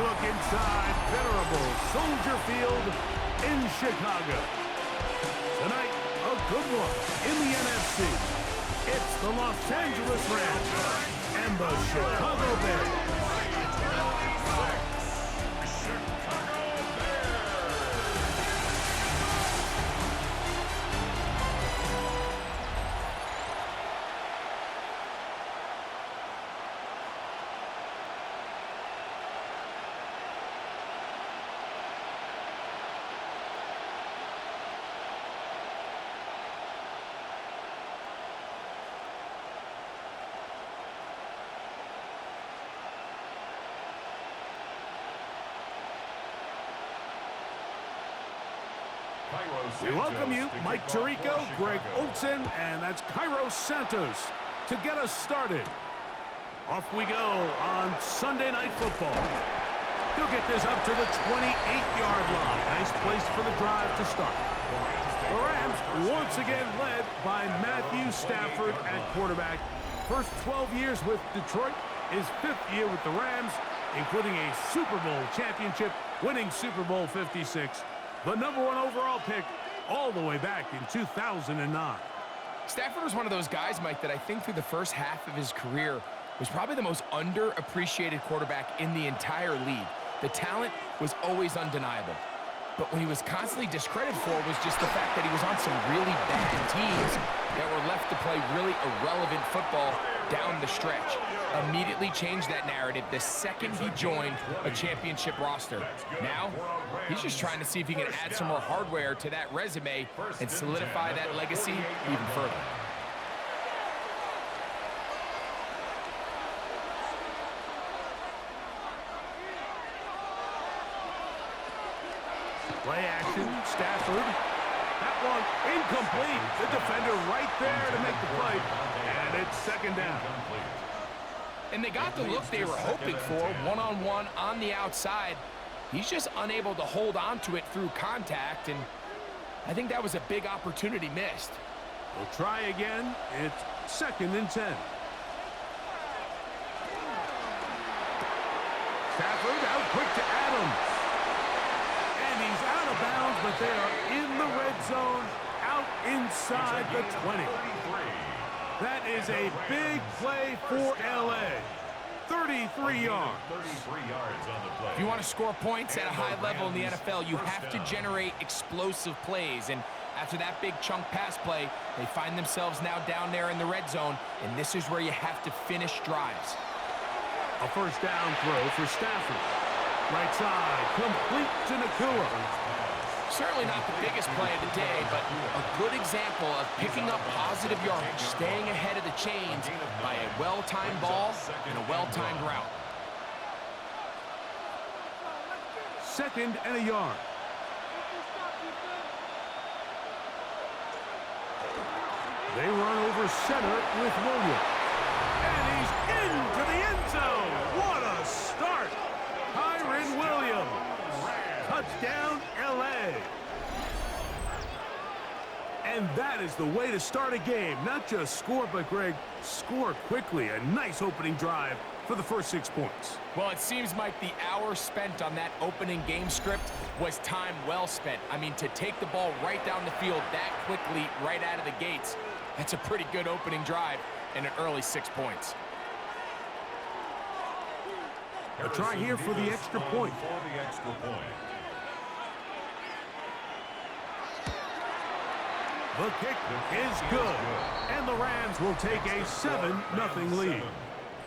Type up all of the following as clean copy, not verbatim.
look inside venerable Soldier Field in Chicago. Tonight, a good one in the NFC. It's the Los Angeles Rams and the Chicago Bears. We welcome you, Mike Tirico, Greg Olson, and that's Cairo Santos to get us started. Off we go on Sunday Night Football. He'll get this up to the 28-yard line. Nice place for the drive to start. The Rams once again led by Matthew Stafford at quarterback. First 12 years with Detroit, his 5th year with the Rams, including a Super Bowl championship, winning Super Bowl 56. The #1 overall pick all the way back in 2009. Stafford was one of those guys, Mike, that I think through the first half of his career was probably the most underappreciated quarterback in the entire league. The talent was always undeniable. But what he was constantly discredited for was just the fact that he was on some really bad teams that were left to play really irrelevant football down the stretch. Immediately changed that narrative the second he joined a championship roster. Now, he's just trying to see if he can add some more hardware to that resume and solidify that legacy even further. Play action, Stafford. That one incomplete. The defender right there to make the play. And it's second down. And they got the look they were hoping for, one-on-one on the outside. He's just unable to hold on to it through contact, and I think that was a big opportunity missed. We'll try again. It's 2nd and 10. Stafford out quick to Adams. He's out of bounds, but they are in the red zone, out inside the 20. That is a big play for L.A. 33 yards. If you want to score points at a high level in the NFL, you have to generate explosive plays. And after that big chunk pass play, they find themselves now down there in the red zone, and this is where you have to finish drives. A first down throw for Stafford. Right side, complete to Nakua. Certainly not the biggest play of the day, but a good example of picking up positive yardage, staying ahead of the chains by a well-timed ball and a well-timed route. 2nd and a yard. They run over center with Williams. And he's into the end zone. What a start! Kyren Williams. Touchdown, L.A. And that is the way to start a game. Not just score, but, Greg, score quickly. A nice opening drive for the first 6 points. Well, it seems like the hour spent on that opening game script was time well spent. I mean, to take the ball right down the field that quickly right out of the gates, that's a pretty good opening drive and an early 6 points. A try here for the extra point. The kick is good, and the Rams will take a 7-0 lead.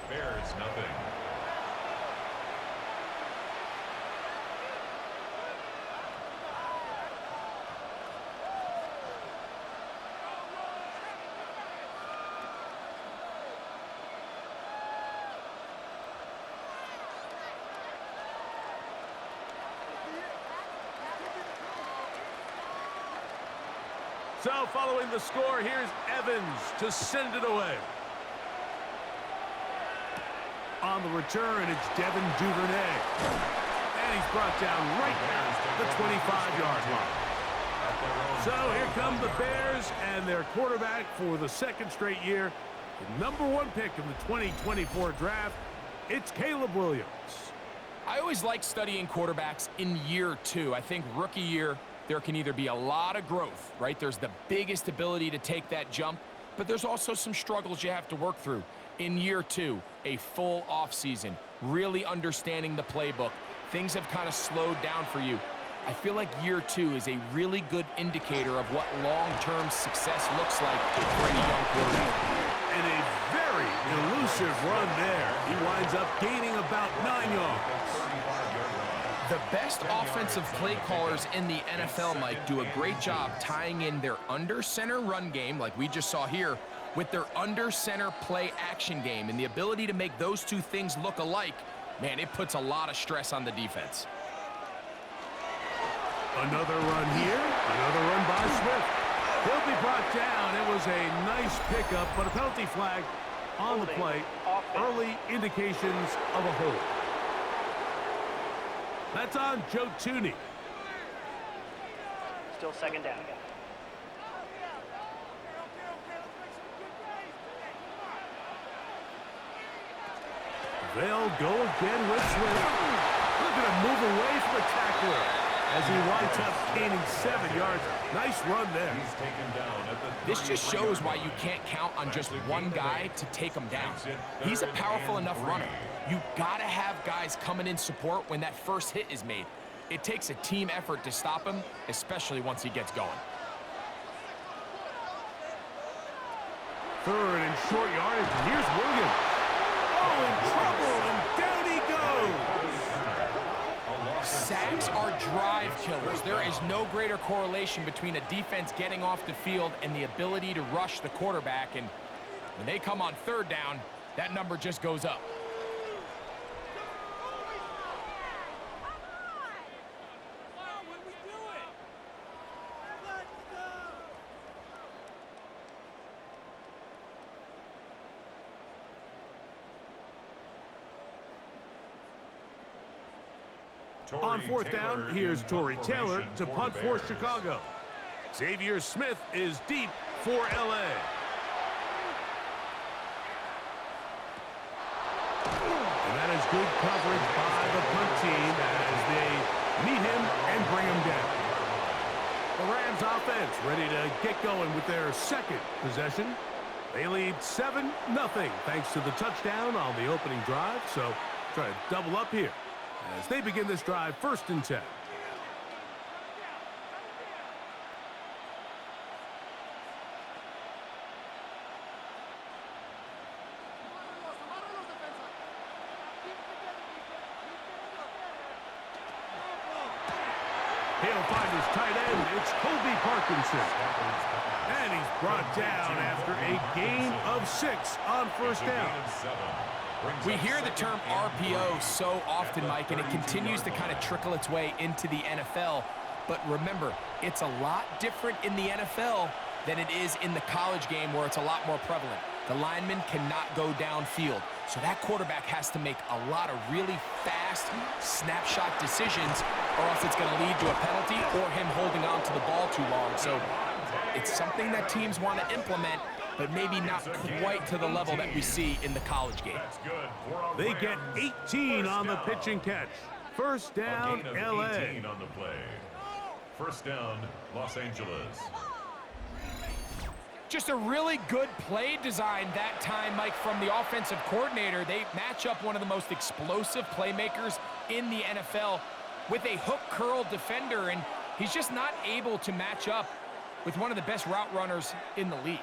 Bears nothing. So following the score, here's Evans to send it away. On the return, it's Devin Duvernay. And he's brought down right at the 25-yard line. So here come the Bears and their quarterback for the 2nd straight year. The #1 pick in the 2024 draft, it's Caleb Williams. I always like studying quarterbacks in year two. I think rookie year, there can either be a lot of growth, right? There's the biggest ability to take that jump, but there's also some struggles you have to work through. In year two, a full offseason, really understanding the playbook. Things have kind of slowed down for you. I feel like year two is a really good indicator of what long-term success looks like for any young quarterback. And a very elusive run there. He winds up gaining about 9 yards. The best offensive play callers in the NFL, Mike, do a great job tying in their under-center run game, like we just saw here, with their under-center play action game. And the ability to make those two things look alike, man, it puts a lot of stress on the defense. Another run here, another run by Smith. He'll be brought down. It was a nice pickup, but a penalty flag on the play. Early indications of a hold. That's on Joe Tooney. Still second down. They'll go again with Smith. Look at him move away from the tackler as he winds up gaining 7 yards. Nice run there. This just shows why you can't count on just one guy to take him down. He's a powerful enough runner. You gotta have guys coming in support when that first hit is made. It takes a team effort to stop him, especially once he gets going. Third and short yardage. Here's Williams. Oh, in trouble, and down he goes. Sacks are drive killers. There is no greater correlation between a defense getting off the field and the ability to rush the quarterback. And when they come on third down, that number just goes up. On fourth down, here's Tory Taylor to punt for Chicago. Xavier Smith is deep for L.A. And that is good coverage by the punt team as they meet him and bring him down. The Rams offense ready to get going with their second possession. They lead 7-0 thanks to the touchdown on the opening drive. So try to double up here as they begin this drive, 1st and 10. He'll find his tight end. It's Colby Parkinson. And he's brought down after a gain of 6 on 1st down. We hear the term RPO so often, Mike, and it continues to kind of trickle its way into the NFL. But remember, it's a lot different in the NFL than it is in the college game where it's a lot more prevalent. The lineman cannot go downfield, so that quarterback has to make a lot of really fast snapshot decisions, or else it's going to lead to a penalty or him holding on to the ball too long. So it's something that teams want to implement, but maybe not quite to the level that we see in the college game. They get 18 on the pitch and catch. 1st down, L.A. on the play. 1st down, Los Angeles. Just a really good play design that time, Mike, from the offensive coordinator. They match up one of the most explosive playmakers in the NFL with a hook curl defender, and he's just not able to match up with one of the best route runners in the league.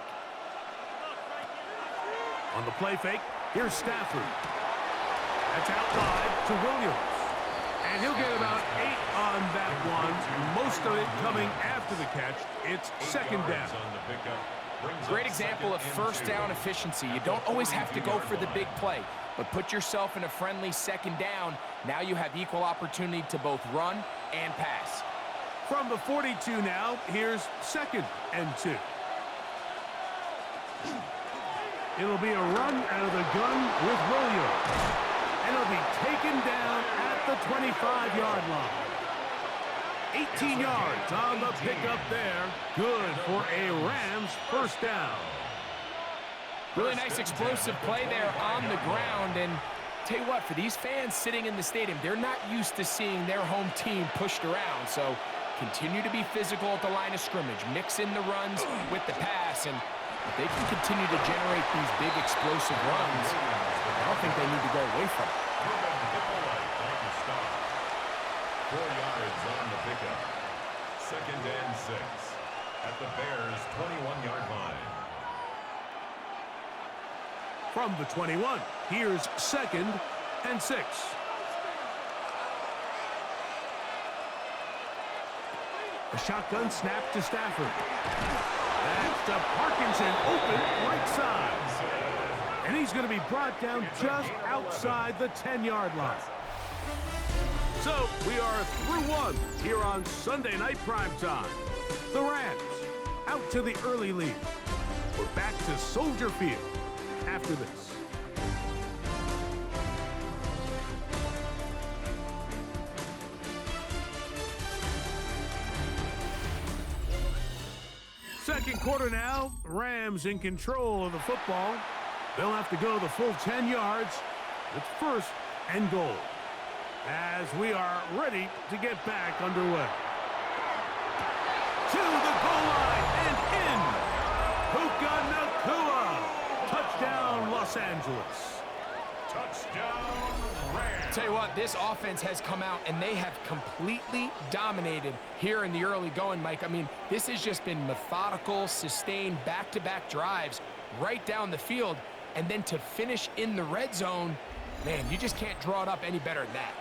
On the play fake, here's Stafford. That's out wide to Williams. And he'll get about 8 on that one. Most of it coming after the catch. It's 2nd down. Great example of 1st down efficiency. You don't always have to go for the big play, but put yourself in a friendly 2nd down. Now you have equal opportunity to both run and pass. From the 42 now, here's 2nd and 2. It'll be a run out of the gun with Williams. And it'll be taken down at the 25-yard line. 18 yards on the pickup there. Good for a Rams 1st down. Really nice explosive play there on the ground, and tell you what, for these fans sitting in the stadium, they're not used to seeing their home team pushed around. So continue to be physical at the line of scrimmage. Mix in the runs with the pass. And if they can continue to generate these big explosive runs, I don't think they need to go away from it. 4 yards on the pickup. 2nd and 6 at the Bears' 21-yard line. From the 21, here's 2nd and 6. A shotgun snap to Stafford. That's to Parkinson, open right side. And he's going to be brought down just outside the 10-yard line. So we are through one here on Sunday Night Primetime. The Rams out to the early lead. We're back to Soldier Field after this. Second quarter now. Rams in control of the football. They'll have to go the full 10 yards. It's 1st and goal, as we are ready to get back underway. To the goal line and in. Puka Nacua. Touchdown, Los Angeles. Touchdown, Rams. Tell you what, this offense has come out and they have completely dominated here in the early going, Mike. I mean, this has just been methodical, sustained, back-to-back drives right down the field. And then to finish in the red zone, man, you just can't draw it up any better than that.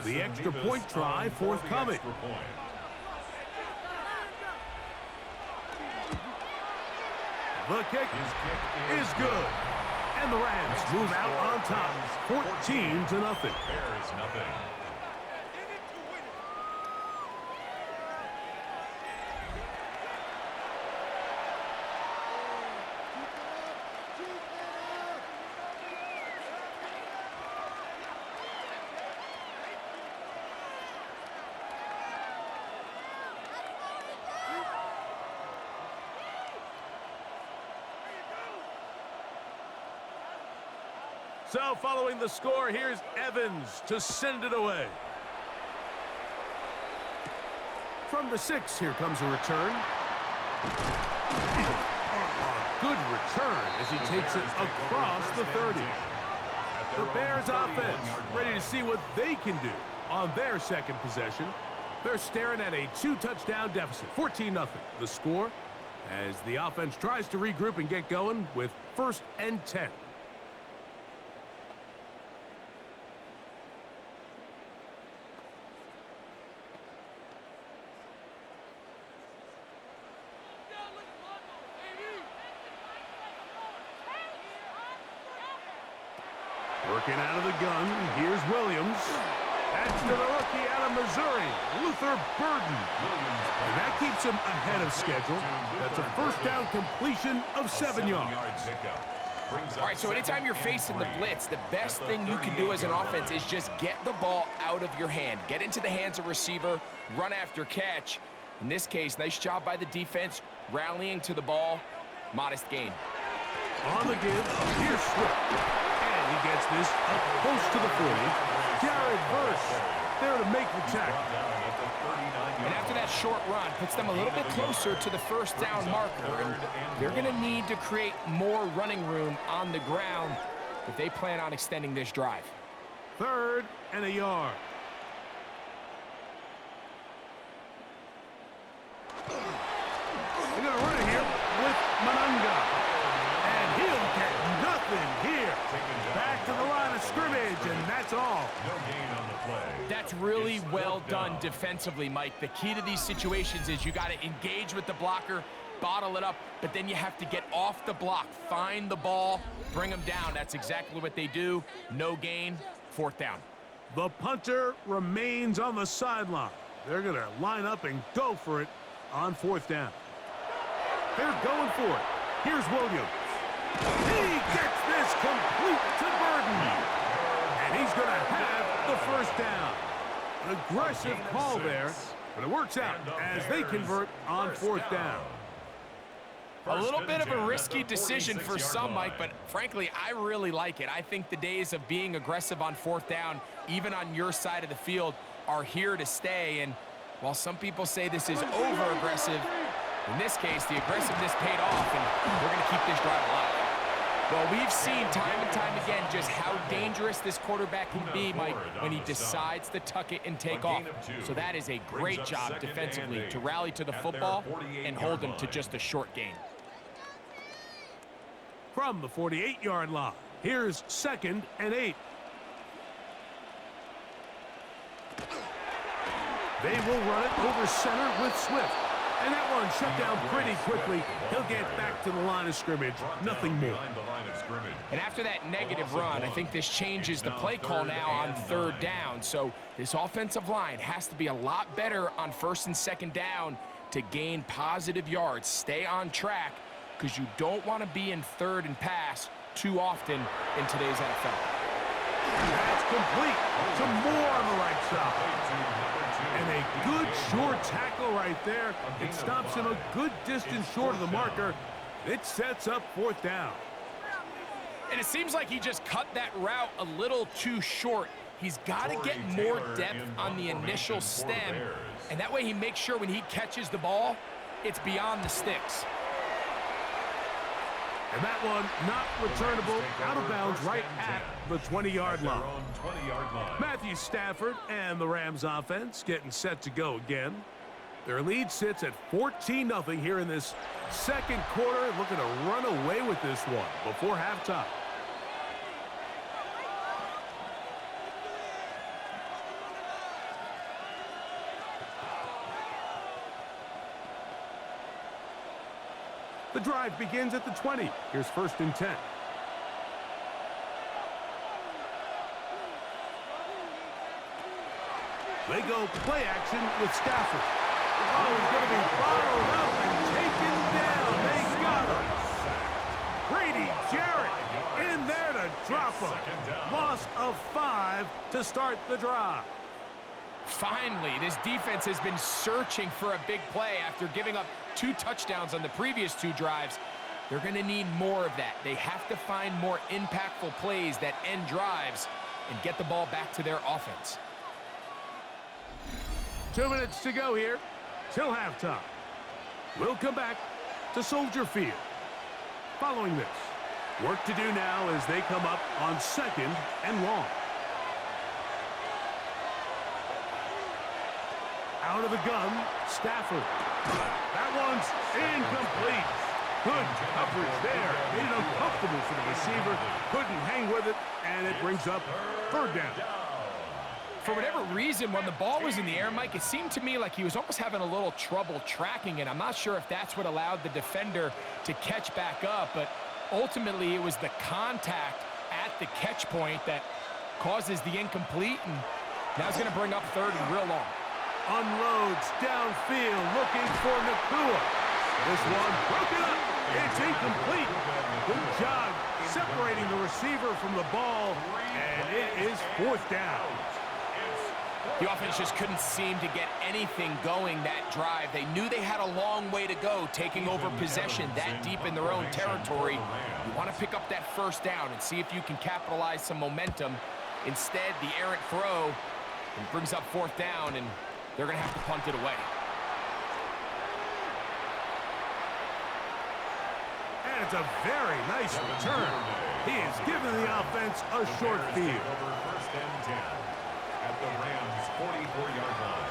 The extra point try forthcoming. The kick is good. And the Rams move out on top, 14-0. Bears nothing. So following the score, here's Evans to send it away. From the 6, here comes a return. A good return as he takes it across the 30. The Bears offense ready to see what they can do on their second possession. They're staring at a 2-touchdown deficit, 14-0. The score as the offense tries to regroup and get going with 1st and 10. Working out of the gun, here's Williams. That's to the rookie out of Missouri, Luther Burden. And that keeps him ahead of schedule. That's a 1st down completion of 7 yards. All right, so anytime you're facing the blitz, the best thing you can do as an offense is just get the ball out of your hand. Get into the hands of receiver, run after catch. In this case, nice job by the defense, rallying to the ball. Modest gain. On the give, here's Swift. He gets this up close to the 40. Jared Verse there to make the tackle. And after that short run, puts them a little bit closer to the 1st down marker. And they're going to need to create more running room on the ground if they plan on extending this drive. 3rd and a yard. They're going to run it here with Manunga. And he'll get nothing here. Back to the line of scrimmage, and that's all. No gain on the play. That's really well done defensively, Mike. The key to these situations is you got to engage with the blocker, bottle it up, but then you have to get off the block, find the ball, bring them down. That's exactly what they do. No gain, 4th down. The punter remains on the sideline. They're going to line up and go for it on 4th down. They're going for it. Here's Williams. He gets this complete to Burden. And he's going to have the first down. An aggressive call there, but it works out as they convert on fourth down. A little bit of a risky decision for some, Mike, but frankly, I really like it. I think the days of being aggressive on fourth down, even on your side of the field, are here to stay. And while some people say this is over-aggressive, in this case, the aggressiveness paid off, and we're going to keep this drive alive. Well, we've seen time and time again just how dangerous this quarterback can be, Mike, when he decides to tuck it and take off. So that is a great job defensively to rally to the football and hold him to just a short gain. From the 48-yard line, here's 2nd and 8. They will run it over center with Swift. And that one shut down pretty quickly. He'll get back to the line of scrimmage. Nothing more. And after that negative run, I think this changes the play call now on third down. So this offensive line has to be a lot better on 1st and 2nd down to gain positive yards. Stay on track, because you don't want to be in 3rd and pass too often in today's NFL. That's complete to Moore on the right side. And a good short tackle right there. It stops him a good distance short of the marker. It sets up 4th down. And it seems like he just cut that route a little too short. He's got to get more depth on the initial stem, and that way he makes sure when he catches the ball, it's beyond the sticks. And that one not returnable, out of bounds right at the 20-yard line. Matthew Stafford and the Rams offense getting set to go again. Their lead sits at 14-0 here in this second quarter, looking to run away with this one before halftime. The drive begins at the 20. Here's 1st and 10. They go play action with Stafford. Oh, he's going to be bottled up and taken down. They got him. Grady Jarrett in there to drop him. Loss of 5 to start the drive. Finally, this defense has been searching for a big play after giving up 2 touchdowns on the previous 2 drives. They're going to need more of that. They have to find more impactful plays that end drives and get the ball back to their offense. 2 minutes to go here till halftime. We'll come back to Soldier Field. Following this, work to do now as they come up on 2nd and long. Out of the gun, Stafford. That one's incomplete. Good coverage there. Made it uncomfortable for the receiver. Couldn't hang with it, and it brings up 3rd down. For whatever reason, when the ball was in the air, Mike, it seemed to me like he was almost having a little trouble tracking it. I'm not sure if that's what allowed the defender to catch back up, but ultimately it was the contact at the catch point that causes the incomplete, and now it's going to bring up 3rd and real long. Unloads downfield, looking for Nakua. This one broken up. It's incomplete. Good job separating the receiver from the ball, and it is 4th down. The offense just couldn't seem to get anything going that drive. They knew they had a long way to go, taking over possession that deep in their own territory. You want to pick up that 1st down and see if you can capitalize some momentum. Instead, the errant throw brings up 4th down, and they're going to have to punt it away. And it's a very nice return. He has given the offense a short field. First and 10 at the Rams' 44-yard line.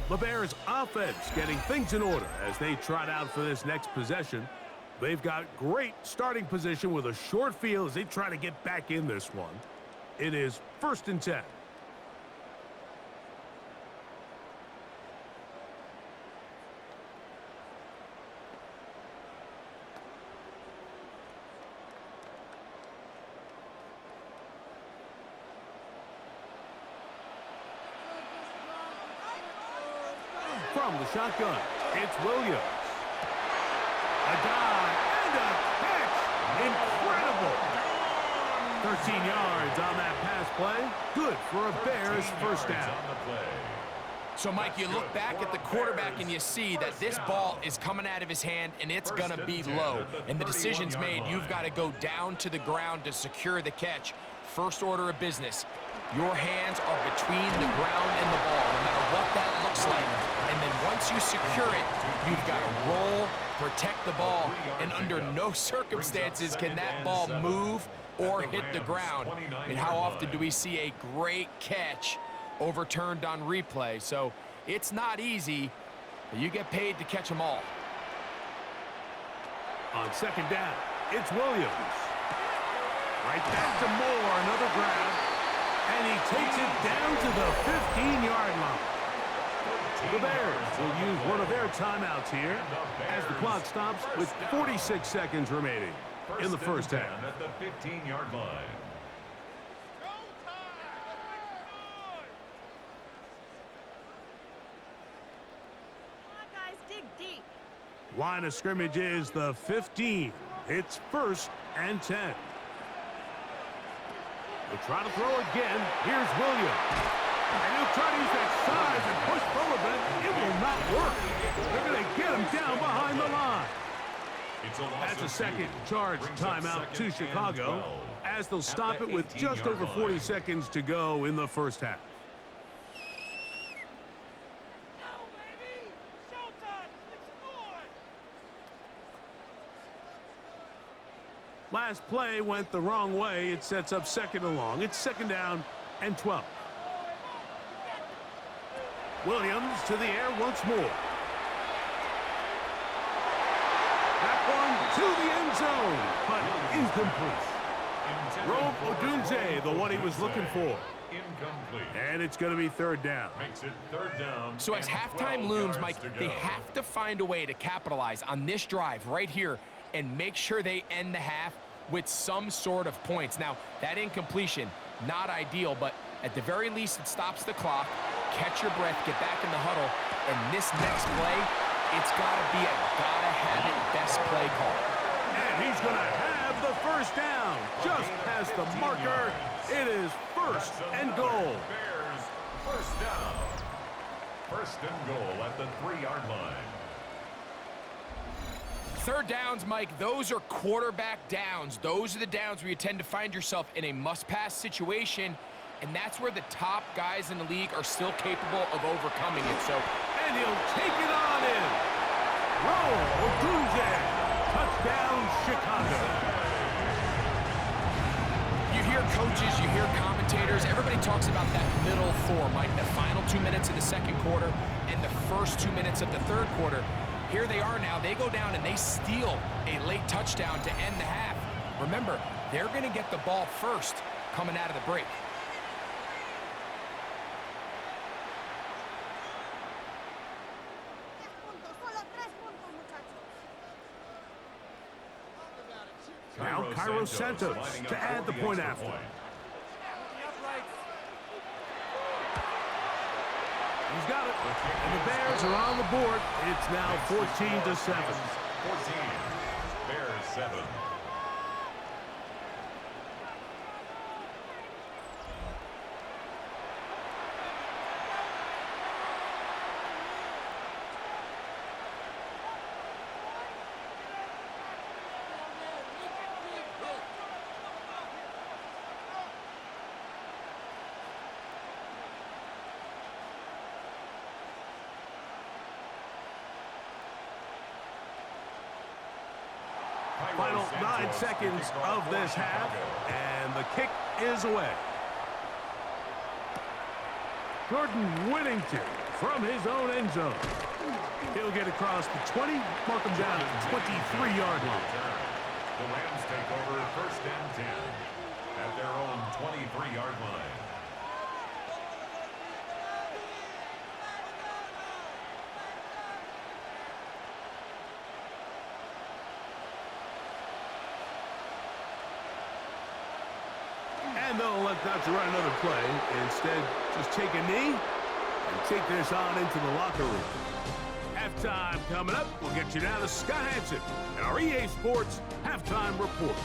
The Bears offense getting things in order as they trot out for this next possession. They've got great starting position with a short field as they try to get back in this one. It is 1st and 10. from the shotgun. It's Williams. A dive and a catch. Incredible. 13 yards on that pass play. Good for a Bears first down. So, Mike, you look back at the quarterback and you see that this ball is coming out of his hand and it's going to be low. And the decision's made. You've got to go down to the ground to secure the catch. First order of business. Your hands are between the ground and the ball, no matter what that looks like. And then once you secure it, you've got to roll, protect the ball, and under no circumstances can that ball move or hit the ground. And how often do we see a great catch overturned on replay? So it's not easy, but you get paid to catch them all. On second down, it's Williams. Right back to Moore, another grab. And he takes it down to the 15-yard line. The Bears will use one of their timeouts here as the clock stops with 46 seconds remaining in the first half. At the 15-yard line. Line of scrimmage is the 15. It's 1st and 10. They'll try to throw again. Here's Williams. And he'll try to use that size and push forward, but it will not work. They're going to get him down behind the line. That's a second charge timeout to Chicago as they'll stop it with just over 40 seconds to go in the first half. Last play went the wrong way. It sets up second and long. It's second down and 12. Williams to the air once more. That one to the end zone, but incomplete. Rome Odunze, the one he was looking for. And it's going to be third down. Makes it third down. So as halftime looms, Mike, they have to find a way to capitalize on this drive right here and make sure they end the half with some sort of points. Now, that incompletion, not ideal, but at the very least, it stops the clock. Catch your breath, get back in the huddle, and this next play, it's got to be a gotta-have-it best play call. And he's going to have the first down. Just past the marker, it is 1st and goal. Bears, first down. 1st and goal at the 3-yard line. Third downs, Mike, those are quarterback downs. Those are the downs where you tend to find yourself in a must-pass situation, and that's where the top guys in the league are still capable of overcoming it. So, and he'll take it on in. Rome Odunze, touchdown Chicago. You hear coaches, you hear commentators, everybody talks about that middle four, Mike, the final 2 minutes of the second quarter and the first 2 minutes of the third quarter. Here they are now. They go down and they steal a late touchdown to end the half. Remember, they're going to get the ball first coming out of the break. Now Cairo Santos to add the point after. He's got it. And the Bears are on the board. It's now 14-7. 14. Bears 7. Final 9 seconds of this half, and the kick is away. Jordan Whittington from his own end zone. He'll get across the 20, mark him down at the 23-yard line. The Rams take over 1st and 10 at their own 23-yard line. And they'll let that to run another play. Instead, just take a knee and take this on into the locker room. Halftime coming up. We'll get you down to Scott Hansen and our EA Sports Halftime Report.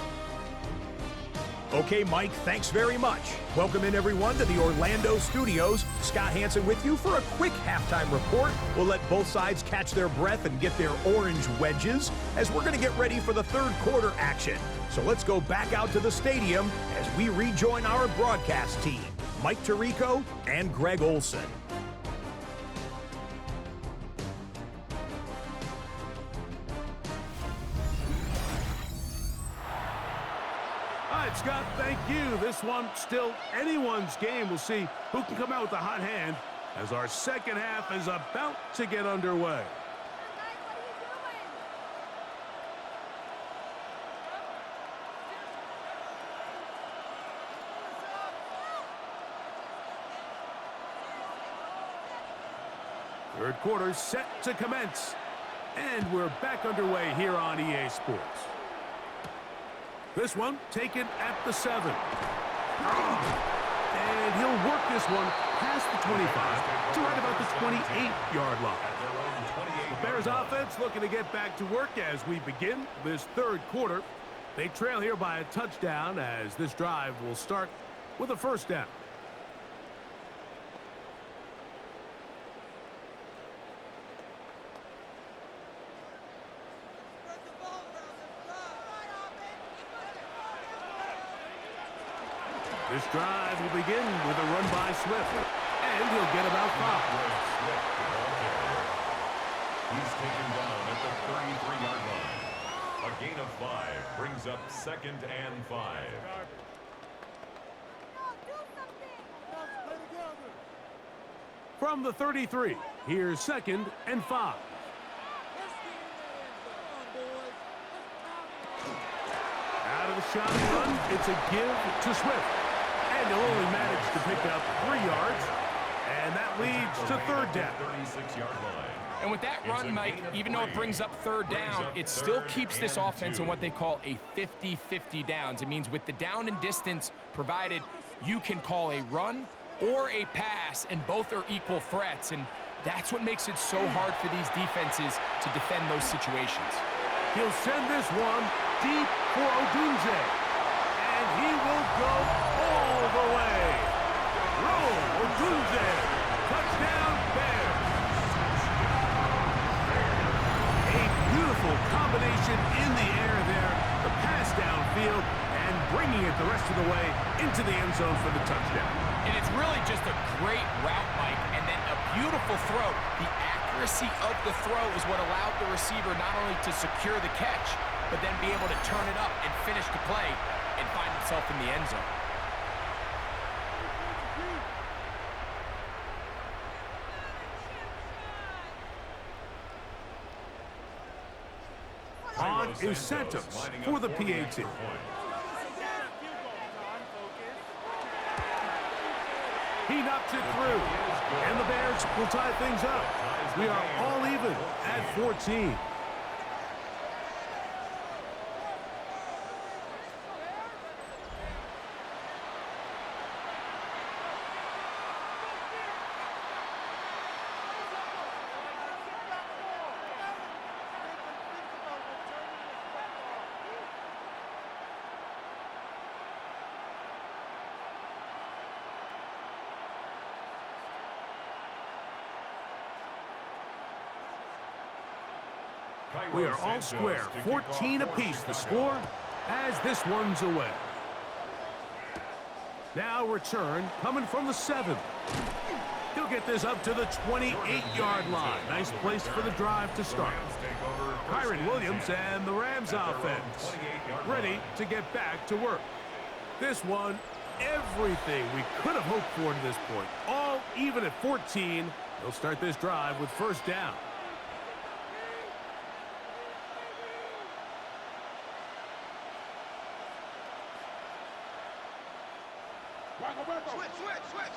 Okay, Mike, thanks very much. Welcome in, everyone, to the Orlando studios. Scott Hansen with you for a quick halftime report. We'll let both sides catch their breath and get their orange wedges as we're going to get ready for the third quarter action. So let's go back out to the stadium as we rejoin our broadcast team, Mike Tirico and Greg Olson. All right, Scott, thank you. This one still anyone's game. We'll see who can come out with a hot hand as our second half is about to get underway. Third quarter set to commence. And we're back underway here on EA Sports. This one taken at the 7. And he'll work this one past the 25 to right about the 28-yard line. The Bears offense looking to get back to work as we begin this third quarter. They trail here by a touchdown as this drive will start with a first down. This drive will begin with a run by Swift, and he'll get about 5. He's taken down at the 33-yard line. A gain of 5 brings up 2nd and 5. From the 33, here's 2nd and 5. Out of the shotgun run, it's a give to Swift. And he'll only manage to pick up 3 yards, and that leads to third down. 36-yard line. And with that run, Mike, even though it brings up third down, it still keeps this offense in what they call a 50-50 downs. It means with the down and distance provided, you can call a run or a pass, and both are equal threats. And that's what makes it so hard for these defenses to defend those situations. He'll send this one deep for Odunze, and he will go all the way. Roll, Odunze, touchdown, Bears. A beautiful combination in the air there, the pass downfield, and bringing it the rest of the way into the end zone for the touchdown. And it's really just a great route, Mike, and then a beautiful throw. The accuracy of the throw is what allowed the receiver not only to secure the catch, but then be able to turn it up and finish the play and find himself in the end zone. On is Santos for the PAT. He knocks it through, and the Bears will tie things up. We are all even at 14. We are all square, 14 apiece the score as this one's away. Now return coming from the 7. He'll get this up to the 28-yard line. Nice place for the drive to start. Kyron Williams and the Rams offense ready to get back to work. This one, everything we could have hoped for to this point. All even at 14. They'll start this drive with first down. Switch.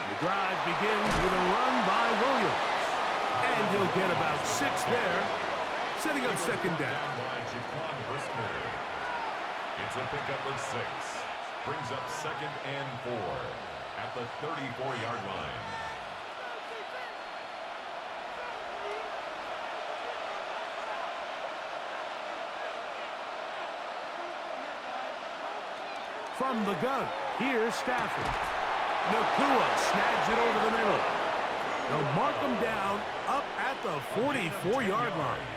The drive begins with a run by Williams. And he'll get about 6 there, setting up second down. It's a pickup of 6. Brings up 2nd and 4 at the 34-yard line. From the gun, here's Stafford. Nakua snags it over the middle. They'll mark him down up at the 44-yard line.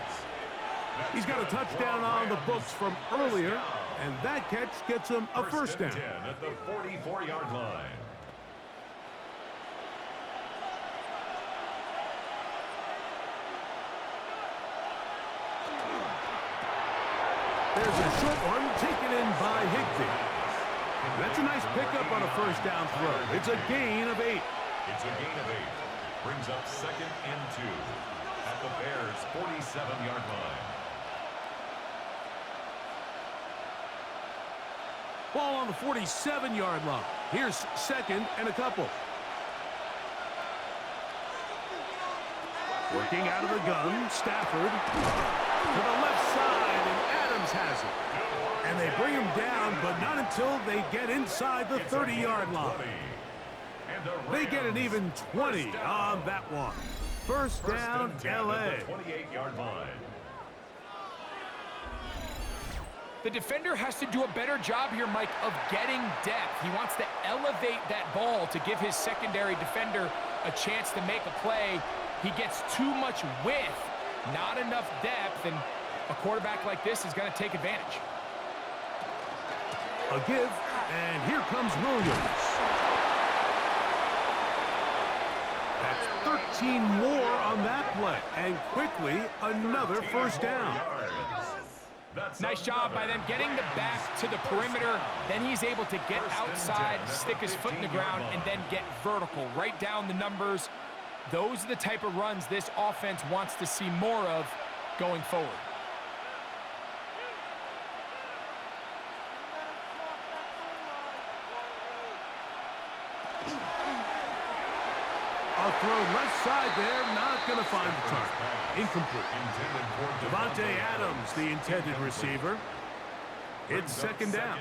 He's got a touchdown on the books from earlier, and that catch gets him a first down. 10 at the 44-yard line. There's a short one taken in by Higbee. That's a nice pickup on a first down throw. It's a gain of 8. It's a gain of 8. Brings up 2nd and 2 at the Bears' 47-yard line. Ball on the 47-yard line. Here's 2nd and a couple. Working out of the gun, Stafford to the left side, and Adams has it. And they bring him down, but not until they get inside the 30-yard line. They get an even 20 on that one. First down, L.A. 28-yard line. The defender has to do a better job here, Mike, of getting depth. He wants to elevate that ball to give his secondary defender a chance to make a play. He gets too much width, not enough depth, and a quarterback like this is going to take advantage. A give, and here comes Williams. That's 13 more on that play, and quickly another first down. Nice job by them getting the back to the perimeter. Then he's able to get outside, stick his foot in the ground, and then get vertical. Right down the numbers. Those are the type of runs this offense wants to see more of going forward. A throw left side there, not going to find the target. Incomplete. Devontae Adams, the intended receiver. It's 2nd down.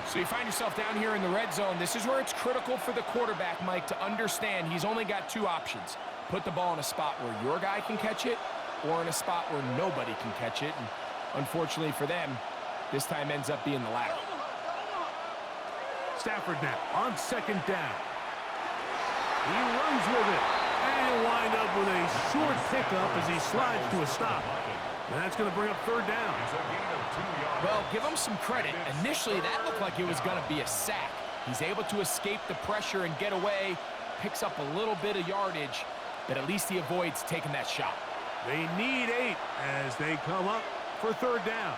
So you find yourself down here in the red zone. This is where it's critical for the quarterback, Mike, to understand he's only got 2 options. Put the ball in a spot where your guy can catch it, or in a spot where nobody can catch it. And unfortunately for them, this time ends up being the latter. Stafford now on 2nd down. He runs with it, and he'll wind up with a short pickup as he slides to a stop. And that's going to bring up 3rd down. Well, give him some credit. Initially, that looked like it was going to be a sack. He's able to escape the pressure and get away, picks up a little bit of yardage, but at least he avoids taking that shot. They need 8 as they come up for 3rd down.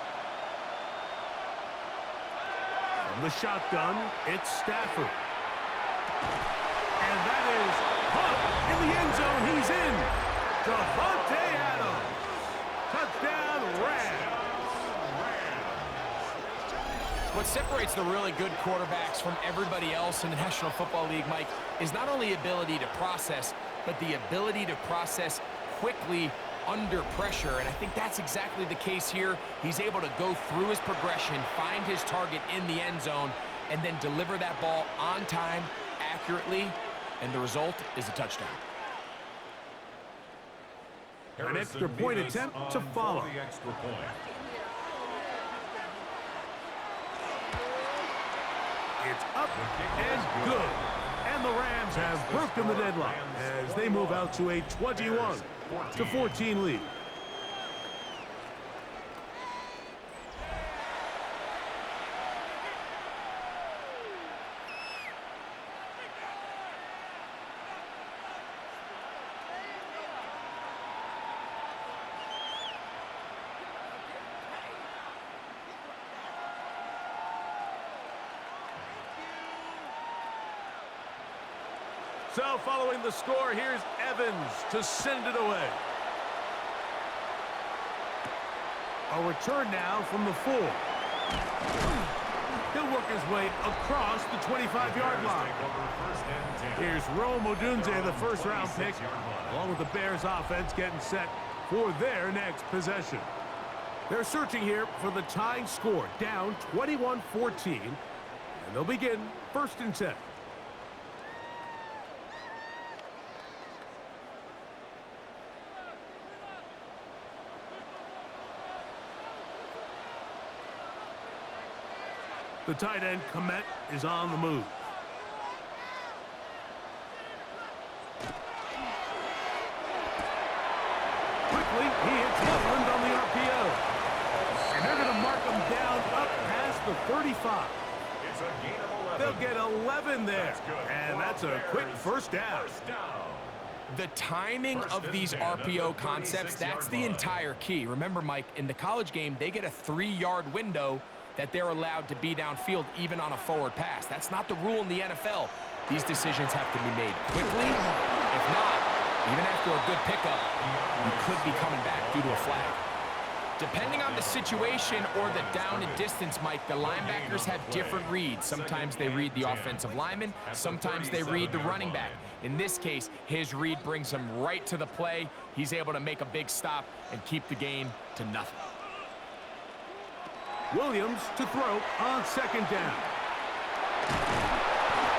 From the shotgun, it's Stafford. And that is caught in the end zone. He's in. Devontae Adams. Touchdown, Rams. What separates the really good quarterbacks from everybody else in the National Football League, Mike, is not only ability to process, but the ability to process quickly under pressure. And I think that's exactly the case here. He's able to go through his progression, find his target in the end zone, and then deliver that ball on time, accurately, and the result is a touchdown. An extra point attempt to follow. It's up and good. And the Rams have broken the deadlock as they move out to a 21-14 lead. So following the score, here's Evans to send it away. A return now from the 4. He'll work his way across the 25-yard line. Here's Rome Odunze, the first-round pick, along with the Bears offense getting set for their next possession. They're searching here for the tying score, down 21-14. And they'll begin 1st and 10. The tight end, Komet, is on the move. Quickly, he hits Loveland on the RPO. And they're going to mark him down up past the 35. It's a gain of 11. They'll get 11 there. And that's a quick first down. The timing of these RPO concepts, that's the entire key. Remember, Mike, in the college game, they get a 3-yard window that they're allowed to be downfield even on a forward pass. That's not the rule in the NFL. These decisions have to be made quickly. If not, even after a good pickup, you could be coming back due to a flag. Depending on the situation or the down and distance, Mike, the linebackers have different reads. Sometimes they read the offensive lineman, sometimes they read the running back. In this case, his read brings him right to the play. He's able to make a big stop and keep the gain to nothing. Williams to throw on 2nd down.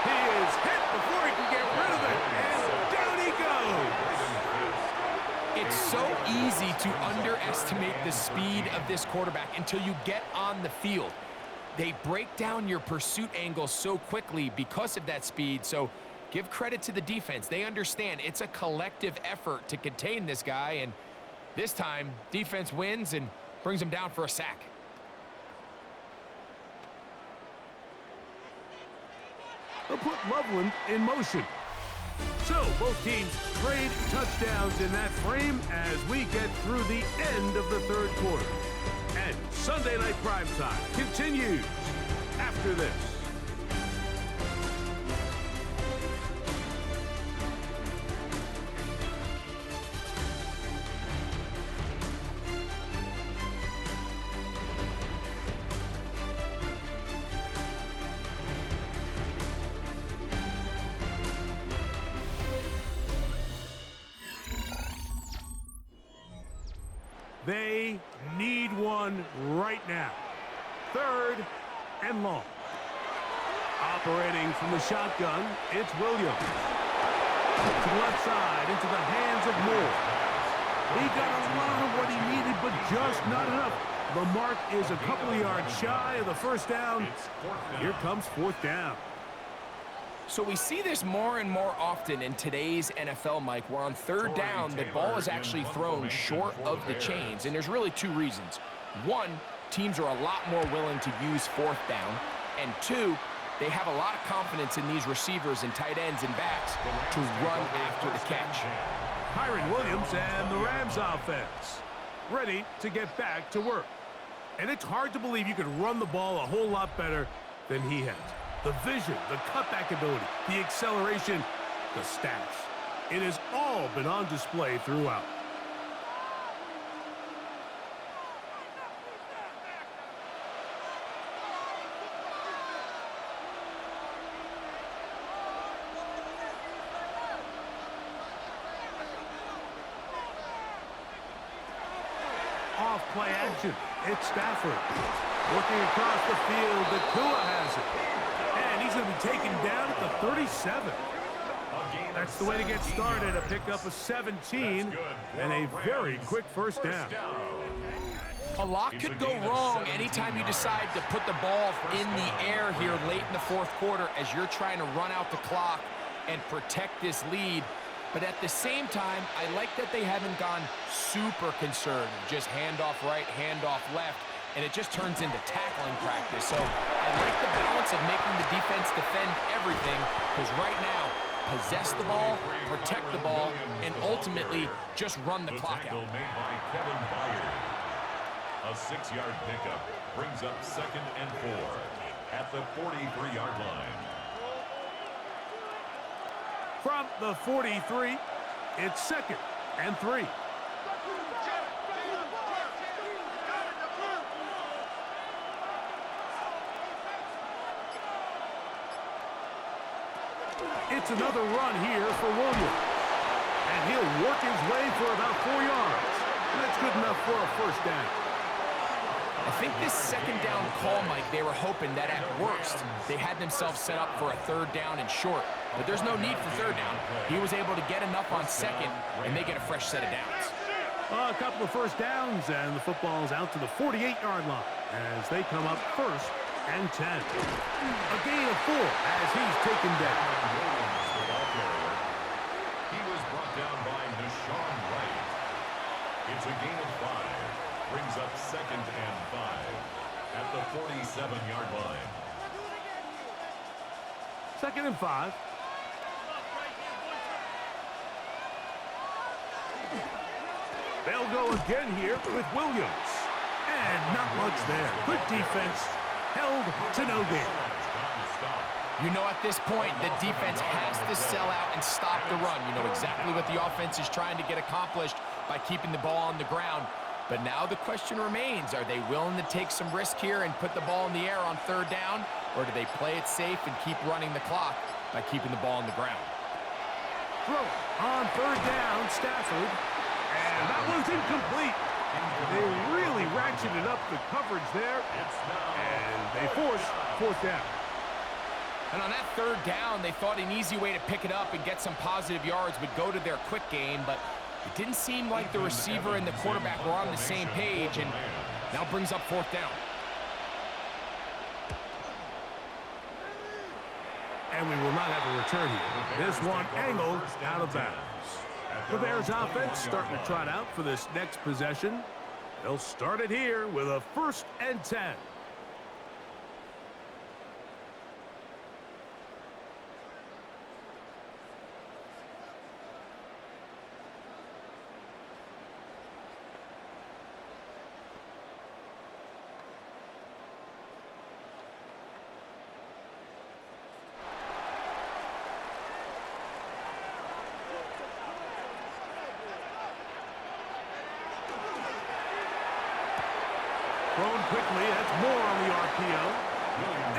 He is hit before he can get rid of it, and down he goes. It's so easy to underestimate the speed of this quarterback until you get on the field. They break down your pursuit angle so quickly because of that speed, so give credit to the defense. They understand it's a collective effort to contain this guy, and this time, defense wins and brings him down for a sack. They'll put Loveland in motion. So both teams trade touchdowns in that frame as we get through the end of the 3rd quarter. And Sunday Night Primetime continues after this. They need one right now. 3rd and long. Operating from the shotgun, it's Williams. To the left side, into the hands of Moore. He got a lot of what he needed, but just not enough. The mark is a couple of yards shy of the 1st down. Here comes 4th down. So we see this more and more often in today's NFL, Mike, where on 3rd down, the ball is actually thrown short of the chains, and there's really 2 reasons. 1, teams are a lot more willing to use 4th down, and 2, they have a lot of confidence in these receivers and tight ends and backs to run after the catch. Kyron Williams and the Rams offense ready to get back to work. And it's hard to believe you could run the ball a whole lot better than he has. The vision, the cutback ability, the acceleration, the stats. It has all been on display throughout. Off play action. It's Stafford. Working across the field, the Tua has it. And he's going to be taken down at the 37. That's the way to get started. A pickup of 17 and a very quick 1st down. A lot could go wrong anytime you decide to put the ball in the air here late in the 4th quarter as you're trying to run out the clock and protect this lead. But at the same time, I like that they haven't gone super conservative, just handoff right, handoff left, and it just turns into tackling practice. So I like the balance of making the defense defend everything, because right now, possess the ball, protect the ball, and ultimately just run the clock out. Made by Kevin Byard. A 6-yard pickup brings up 2nd and 4 at the 43-yard line. From the 43, it's 2nd and 3. It's another run here for Williams. And he'll work his way for about 4 yards. And that's good enough for a 1st down. A I think this second down call, Mike, they were hoping that at worst they had themselves set up for a third down and short. But there's no need for third down. He was able to get enough on second, and they get a fresh set of downs. A couple of first downs, and the football's out to the 48-yard line as they come up 1st and 10. A gain of 4 as he's taken down. He was brought down by Deshaun Wright. It's a gain of 5. Brings up 2nd and 5 at the 47-yard line. 2nd and 5. They'll go again here with Williams. And not much there. Good defense. Held to no gain. You know, at this point, the defense has to sell out and stop the run. You know exactly what the offense is trying to get accomplished by keeping the ball on the ground. But now the question remains, are they willing to take some risk here and put the ball in the air on third down? Or do they play it safe and keep running the clock by keeping the ball on the ground? Throw on third down, Stafford. And that one's incomplete. They really ratcheted up the coverage there. And they force 4th down. And on that third down, they thought an easy way to pick it up and get some positive yards would go to their quick game, but it didn't seem like the receiver and the quarterback were on the same page, and now brings up 4th down. And we will not have a return here. This one angled out of bounds. The Bears offense starting to trot out for this next possession. They'll start it here with a 1st and 10. Thrown quickly, that's more on the RPO.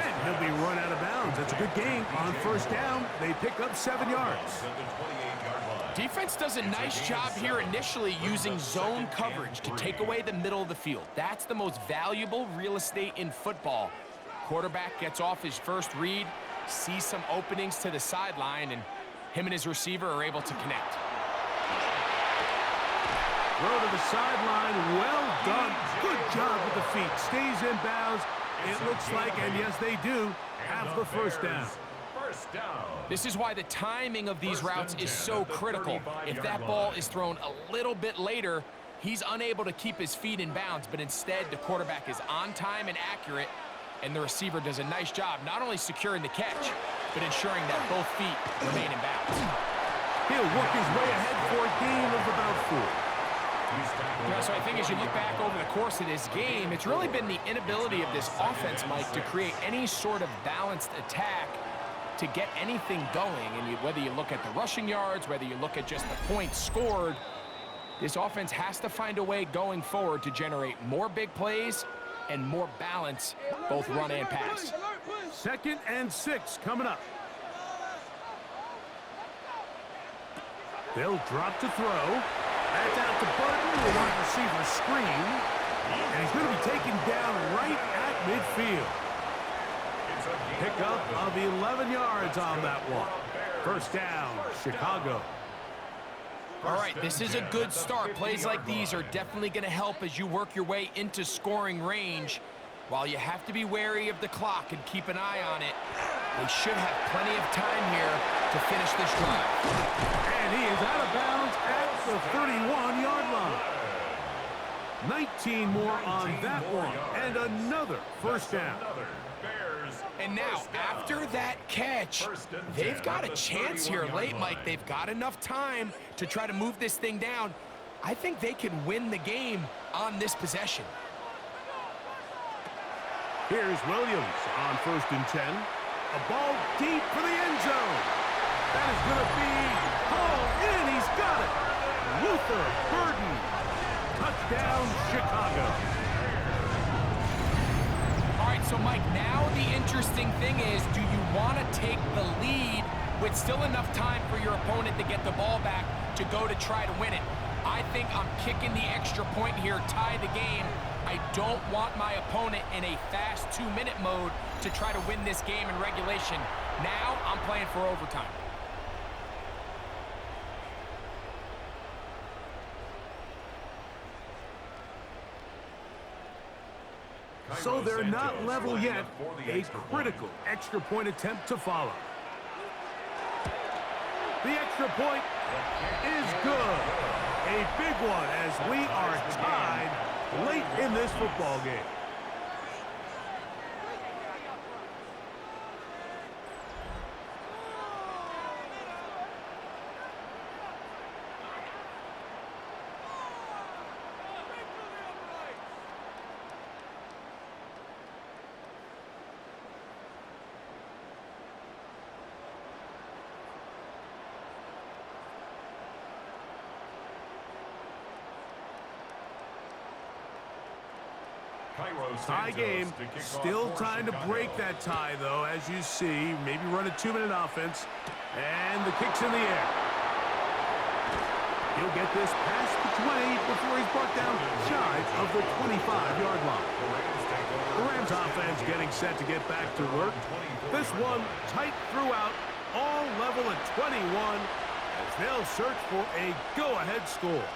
And he'll be run out of bounds. That's a good gain on 1st down. They pick up 7 yards. Defense does a nice job here initially using zone coverage to take away the middle of the field. That's the most valuable real estate in football. Quarterback gets off his first read, sees some openings to the sideline, and him and his receiver are able to connect. Throw to the sideline, well done. Good job with the feet. Stays in bounds. It looks like, and yes, they do, have the 1st down. This is why the timing of these routes is so critical. If that ball is thrown a little bit later, he's unable to keep his feet in bounds, but instead the quarterback is on time and accurate, and the receiver does a nice job not only securing the catch, but ensuring that both feet remain in bounds. He'll work his way ahead for a gain of about 4. Yeah, so I think as you look back over the course of this game, it's really been the inability of this offense, Mike, to create any sort of balanced attack to get anything going. And whether you look at the rushing yards, whether you look at just the points scored, this offense has to find a way going forward to generate more big plays and more balance, both run and pass. 2nd and 6 coming up. They'll drop to throw. That's out to Burton, the wide receiver screen. And he's going to be taken down right at midfield. Pickup of 11 yards on that one. 1st down, Chicago. All right, this is a good start. Plays like these are definitely going to help as you work your way into scoring range. While you have to be wary of the clock and keep an eye on it, they should have plenty of time here to finish this drive. And he is out of bounds at the 31-yard line. 19 more on that one, and another 1st down. And now, after that catch, they've got a chance here late, Mike. They've got enough time to try to move this thing down. I think they can win the game on this possession. Here's Williams on 1st and 10. A ball deep for the end zone. That is going to be hauled in. He's got it. Luther Burden. Touchdown, Chicago. All right, so Mike, now the interesting thing is, do you want to take the lead with still enough time for your opponent to get the ball back to go to try to win it. I think I'm kicking the extra point here, tie the game. I don't want my opponent in a fast 2-minute mode to try to win this game in regulation. Now I'm playing for overtime. So they're not level yet. A critical extra point attempt to follow. The extra point is good. A big one as we are tied late in this football game. Tie game. Still time to break that tie, though, as you see. Maybe run a 2-minute offense. And the kick's in the air. He'll get this past the 20 before he's brought down shy of the 25-yard line. The Rams offense getting set to get back to work. This one tight throughout, all level at 21, as they'll search for a go-ahead score.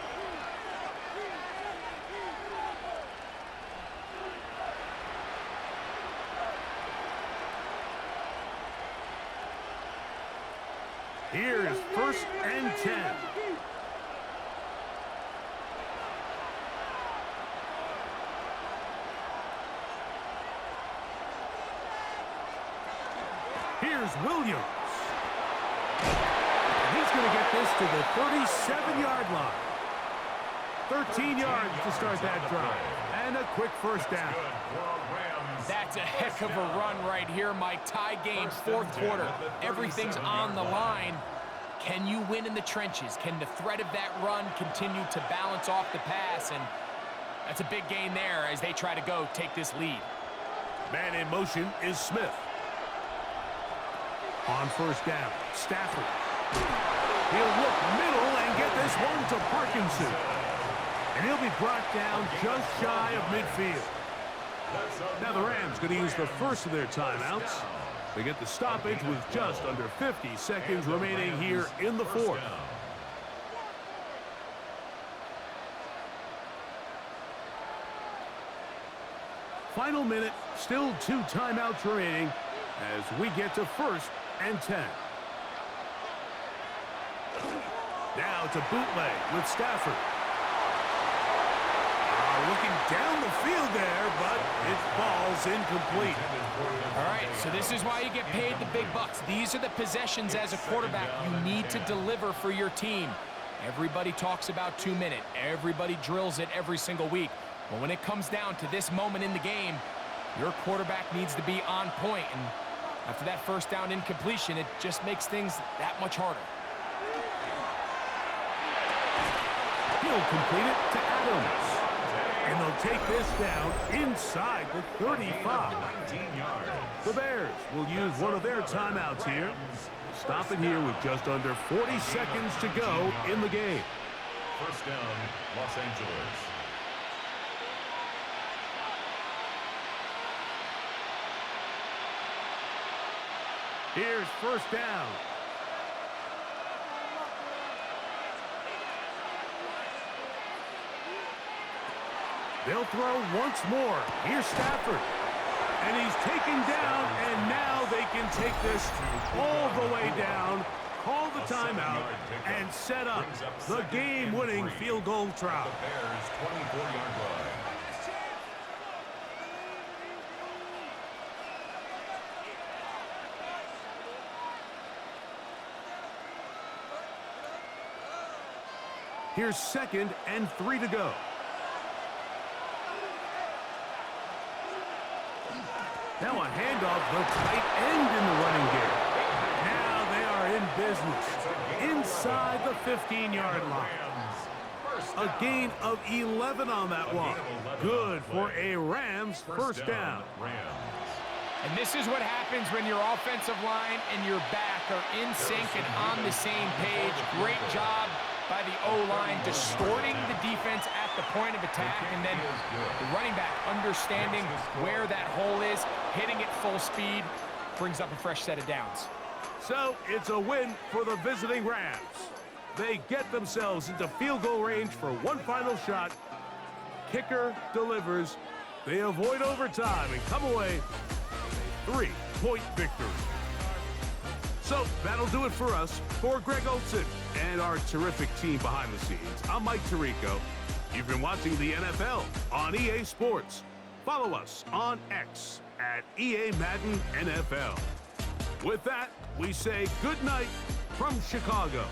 Here is 1st and 10. Here's Williams. And he's going to get this to the 37-yard line. 13 yards to start that drive. And a quick first down. That's a heck of a run right here, Mike. Tie game, 4th quarter. Everything's on the line. Can you win in the trenches? Can the threat of that run continue to balance off the pass? And that's a big gain there as they try to take this lead. Man in motion is Smith. On first down, Stafford. He'll look middle and get this one to Parkinson. And he'll be brought down just shy of midfield. Now the Rams going to use the first of their timeouts. They get the stoppage with just under 50 seconds remaining here in the 4th. Final minute, still 2 timeouts remaining as we get to 1st and 10. Now to bootleg with Stafford. Looking down the field there, but it falls incomplete. All right, so this is why you get paid the big bucks. These are the possessions as a quarterback you need to deliver for your team. Everybody talks about 2-minute. Everybody drills it every single week. But when it comes down to this moment in the game, your quarterback needs to be on point. And after that first down incompletion, it just makes things that much harder. He'll complete it to Adams. And they'll take this down inside the 35. The Bears will use one of their timeouts here. Stop it here with just under 40 seconds to go in the game. First down, Los Angeles. Here's first down. They'll throw once more. Here's Stafford. And he's taken down, and now they can take this all the way down, call the timeout, and set up the game-winning field goal try. The Bears' 24-yard line. Here's 2nd and 3 to go. Now a handoff, the tight end in the running game. Now they are in business inside the 15-yard line. A gain of 11 on that one. Good for a Rams first down. And this is what happens when your offensive line and your back are in sync and on the same page. Great job by the O-line, distorting the defense at the point of attack, and then the running back understanding where that hole is, hitting it full speed, brings up a fresh set of downs. So it's a win for the visiting Rams. They get themselves into field goal range for one final shot. Kicker delivers. They avoid overtime and come away with a 3-point victory. So that'll do it for us. For Greg Olsen and our terrific team behind the scenes, I'm Mike Tirico. You've been watching the NFL on EA Sports. Follow us on X at EA Madden NFL. With that, we say good night from Chicago.